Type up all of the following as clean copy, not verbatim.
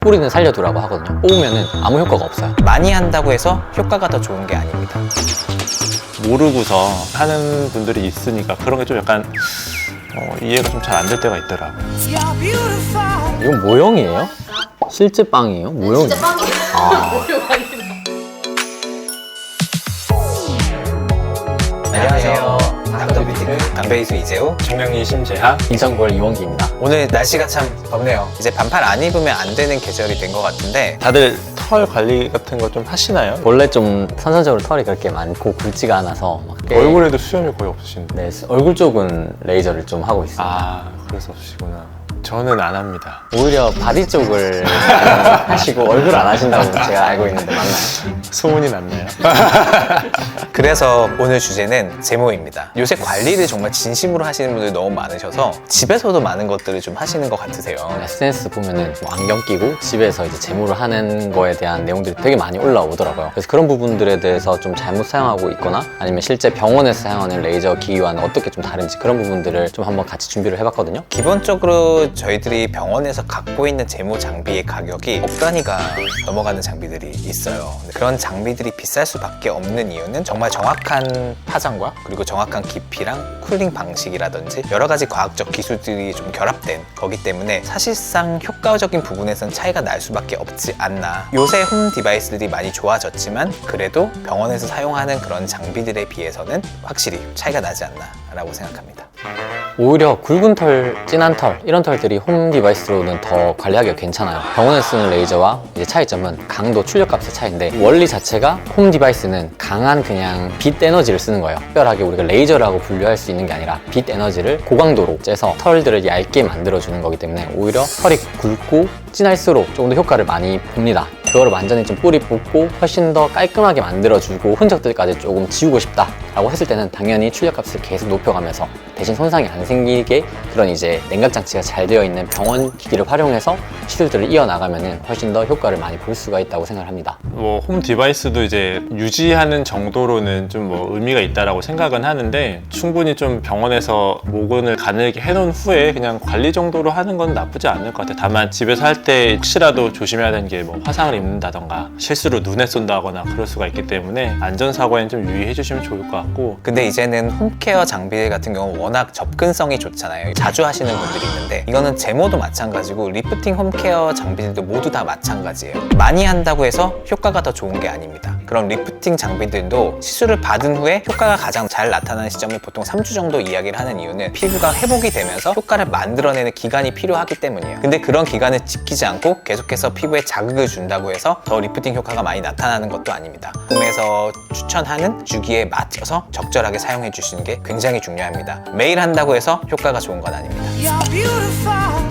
뿌리는 살려두라고 하거든요. 뽑으면은 아무 효과가 없어요. 많이 한다고 해서 효과가 더 좋은 게 아닙니다. 모르고서 하는 분들이 있으니까 그런 게 좀 약간 이해가 좀 잘 안 될 때가 있더라고요. 이건 모형이에요? 실제 빵이에요? 모형이에요? 진짜 빵이에요. 아. 안녕하세요. 닥터뷰티크 담베이수 이재호. 청량리 심재하. 인천골 이원기입니다. 오늘 날씨가 참 덥네요. 이제 반팔 안 입으면 안 되는 계절이 된 것 같은데 다들 털 관리 같은 거 좀 하시나요? 원래 좀 선천적으로 털이 그렇게 많고 굵지가 않아서 막 얼굴에도 수염이 거의 없으신데. 네, 얼굴 쪽은 레이저를 좀 하고 있습니다. 아, 그래서 없으시구나. 저는 안 합니다. 오히려 바디 쪽을 하시고 얼굴 안 하신다고 제가 알고 있는데 맞나요? 소문이 났나요? 그래서 오늘 주제는 제모입니다. 요새 관리를 정말 진심으로 하시는 분들이 너무 많으셔서 집에서도 많은 것들을 좀 하시는 것 같으세요. SNS 보면은 뭐 안경 끼고 집에서 이제 제모를 하는 거에 대한 내용들이 되게 많이 올라오더라고요. 그래서 그런 부분들에 대해서 좀 잘못 사용하고 있거나 아니면 실제 병원에서 사용하는 레이저 기기와는 어떻게 좀 다른지 그런 부분들을 좀 한번 같이 준비를 해봤거든요. 기본적으로 저희들이 병원에서 갖고 있는 제모 장비의 가격이 억 단위가 넘어가는 장비들이 있어요. 그런 장비들이 비쌀 수밖에 없는 이유는 정말 정확한 파장과 그리고 정확한 깊이랑 쿨링 방식이라든지 여러 가지 과학적 기술들이 좀 결합된 거기 때문에 사실상 효과적인 부분에서는 차이가 날 수밖에 없지 않나. 요새 홈 디바이스들이 많이 좋아졌지만 그래도 병원에서 사용하는 그런 장비들에 비해서는 확실히 차이가 나지 않나 라고 생각합니다. 오히려 굵은 털, 진한 털 이런 털들이 홈 디바이스로는 더 관리하기가 괜찮아요. 병원에 쓰는 레이저와 이제 차이점은 강도, 출력값의 차이인데 원리 자체가 홈 디바이스는 강한 그냥 빛 에너지를 쓰는 거예요. 특별하게 우리가 레이저라고 분류할 수 있는 게 아니라 빛 에너지를 고강도로 째서 털들을 얇게 만들어주는 거기 때문에 오히려 털이 굵고 진할수록 조금 더 효과를 많이 봅니다. 그거를 완전히 좀 뿌리 뽑고 훨씬 더 깔끔하게 만들어주고 흔적들까지 조금 지우고 싶다 라고 했을 때는 당연히 출력값을 계속 높여가면서 대신 손상이 안 생기게 그런 이제 냉각 장치가 잘 되어 있는 병원 기기를 활용해서 시술들을 이어나가면 훨씬 더 효과를 많이 볼 수가 있다고 생각합니다. 뭐 홈 디바이스도 이제 유지하는 정도로는 좀 뭐 의미가 있다라고 생각은 하는데 충분히 좀 병원에서 모근을 가늘게 해놓은 후에 그냥 관리 정도로 하는 건 나쁘지 않을 것 같아요. 다만 집에서 할 때 혹시라도 조심해야 되는 게 뭐 화상을 입는다던가 실수로 눈에 쏜다거나 그럴 수가 있기 때문에 안전사고에는 좀 유의해 주시면 좋을 것 같고. 근데 이제는 홈케어 장비들 같은 경우는 워낙 접근성이 좋잖아요. 자주 하시는 분들이 있는데 이거는 제모도 마찬가지고 리프팅 홈케어 장비들도 모두 다 마찬가지예요. 많이 한다고 해서 효과가 더 좋은 게 아닙니다. 그런 리프팅 장비들도 시술을 받은 후에 효과가 가장 잘 나타나는 시점이 보통 3주 정도 이야기를 하는 이유는 피부가 회복이 되면서 효과를 만들어내는 기간이 필요하기 때문이에요. 근데 그런 기간을 지키지 않고 계속해서 피부에 자극을 준다고 해서 더 리프팅 효과가 많이 나타나는 것도 아닙니다. 홈에서 추천하는 주기에 맞춰서 적절하게 사용해 주시는 게 굉장히 중요합니다. 매일 한다고 해서 효과가 좋은 건 아닙니다.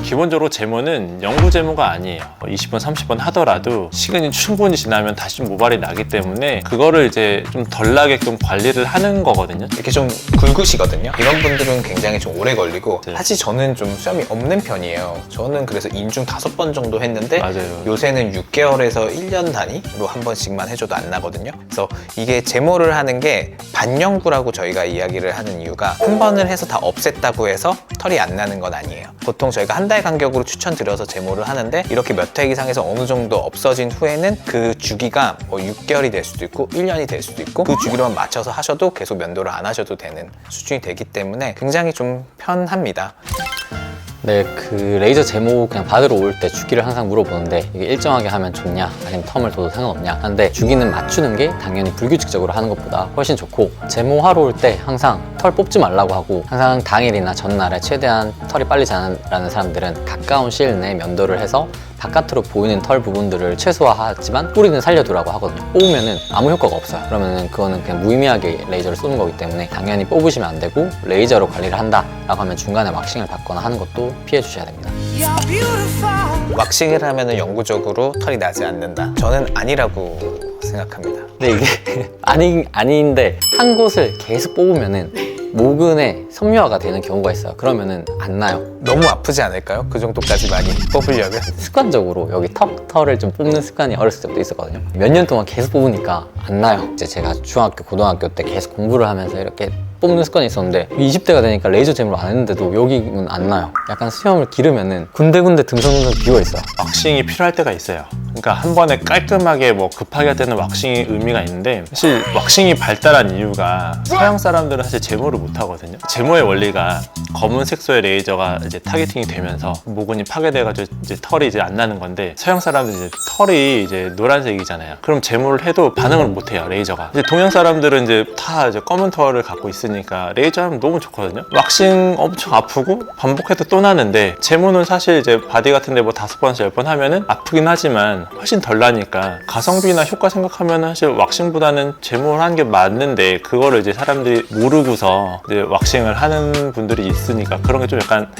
기본적으로 제모는 영구 제모가 아니에요. 20번, 30번 하더라도 시간이 충분히 지나면 다시 모발이 나기 때문에 그거를 이제 좀 덜 나게끔 관리를 하는 거거든요. 이렇게 좀 굵으시거든요. 이런 분들은 굉장히 좀 오래 걸리고 네. 사실 저는 좀 수염이 없는 편이에요. 저는 그래서 인중 5번 정도 했는데 맞아요. 요새는 6개월에서 1년 단위로 한 번씩만 해줘도 안 나거든요. 그래서 이게 제모를 하는 게 반영구라고 저희가 이야기를 하는 이유가 한 번을 해서 다 없앴다고 해서 털이 안 나는 건 아니에요. 보통 저희가 한 달 간격으로 추천드려서 제모를 하는데 이렇게 몇 회 이상에서 어느 정도 없어진 후에는 그 주기가 뭐 6개월이 될 수도 있고 1년이 될 수도 있고 그 주기로만 맞춰서 하셔도 계속 면도를 안 하셔도 되는 수준이 되기 때문에 굉장히 좀 편합니다. 네, 그 레이저 제모 그냥 받으러 올 때 주기를 항상 물어보는데 이게 일정하게 하면 좋냐 아니면 텀을 둬도 상관없냐 하는데 주기는 맞추는 게 당연히 불규칙적으로 하는 것보다 훨씬 좋고 제모하러 올 때 항상 털 뽑지 말라고 하고 항상 당일이나 전날에 최대한 털이 빨리 자라는 사람들은 가까운 시일 내에 면도를 해서 바깥으로 보이는 털 부분들을 최소화하지만 뿌리는 살려두라고 하거든요. 뽑으면은 아무 효과가 없어요. 그러면은 그거는 그냥 무의미하게 레이저를 쏘는 거기 때문에 당연히 뽑으시면 안 되고 레이저로 관리를 한다라고 하면 중간에 왁싱을 받거나 하는 것도 피해 주셔야 됩니다. 왁싱을 하면 영구적으로 털이 나지 않는다. 저는 아니라고 생각합니다. 근데 이게 아닌데 한 곳을 계속 뽑으면은 모근에 섬유화가 되는 경우가 있어요. 그러면은 안 나요. 너무 아프지 않을까요? 그 정도까지 많이 뽑으려면? 습관적으로 여기 털을 좀 뽑는 습관이 어렸을 때부터 있었거든요. 몇 년 동안 계속 뽑으니까 안 나요. 이제 제가 중학교, 고등학교 때 계속 공부를 하면서 이렇게 뽑는 습관이 있었는데 20대가 되니까 레이저 제모를 안 했는데도 여기는 안 나요. 약간 수염을 기르면은 군데군데 듬성듬성 비어있어요. 왁싱이 필요할 때가 있어요. 그러니까 한 번에 깔끔하게 뭐 급하게 할 때는 왁싱이 의미가 있는데, 사실 왁싱이 발달한 이유가 서양 사람들은 사실 제모를 못 하거든요. 제모의 원리가 검은 색소의 레이저가 이제 타겟팅이 되면서 모근이 파괴돼가지고 이제 털이 이제 안 나는 건데, 서양 사람들은 이제 털이 이제 노란색이잖아요. 그럼 제모를 해도 반응을 못 해요, 레이저가. 이제 동양 사람들은 이제 다 이제 검은 털을 갖고 있으니까 레이저 하면 너무 좋거든요. 왁싱 엄청 아프고 반복해도 또 나는데, 제모는 사실 이제 바디 같은데 뭐 5번에서 10번 하면은 아프긴 하지만 훨씬 덜 나니까 가성비나 효과 생각하면 사실 왁싱보다는 제모를 하는 게 맞는데, 그거를 이제 사람들이 모르고서 이제 왁싱을 하는 분들이 있으니까 그런 게 좀 약간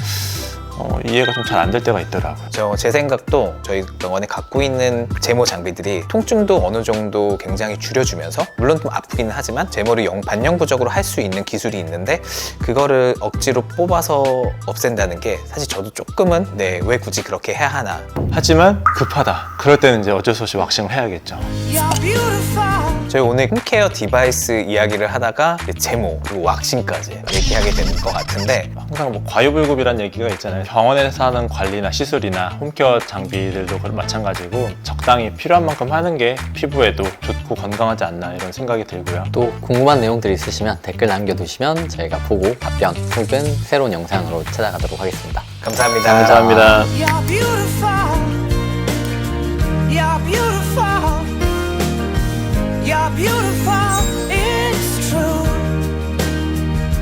이해가 좀 잘 안 될 때가 있더라고요. 제 생각도 저희 병원에 갖고 있는 제모 장비들이 통증도 어느 정도 굉장히 줄여주면서, 물론 좀 아프기는 하지만 제모를 반영구적으로 할 수 있는 기술이 있는데, 그거를 억지로 뽑아서 없앤다는 게 사실 저도 조금은 왜 굳이 그렇게 해야 하나. 하지만 급하다, 그럴 때는 이제 어쩔 수 없이 왁싱을 해야겠죠. 저희 오늘 홈케어 디바이스 이야기를 하다가 제모 그리고 왁싱까지 얘기하게 되는 것 같은데, 항상 뭐 과유불급이라는 얘기가 있잖아요. 병원에서 하는 관리나 시술이나 홈케어 장비들도 마찬가지고 적당히 필요한 만큼 하는 게 피부에도 좋고 건강하지 않나, 이런 생각이 들고요. 또 궁금한 내용들이 있으시면 댓글 남겨두시면 저희가 보고 답변 혹은 새로운 영상으로 찾아가도록 하겠습니다. 감사합니다. 감사합니다. You're beautiful.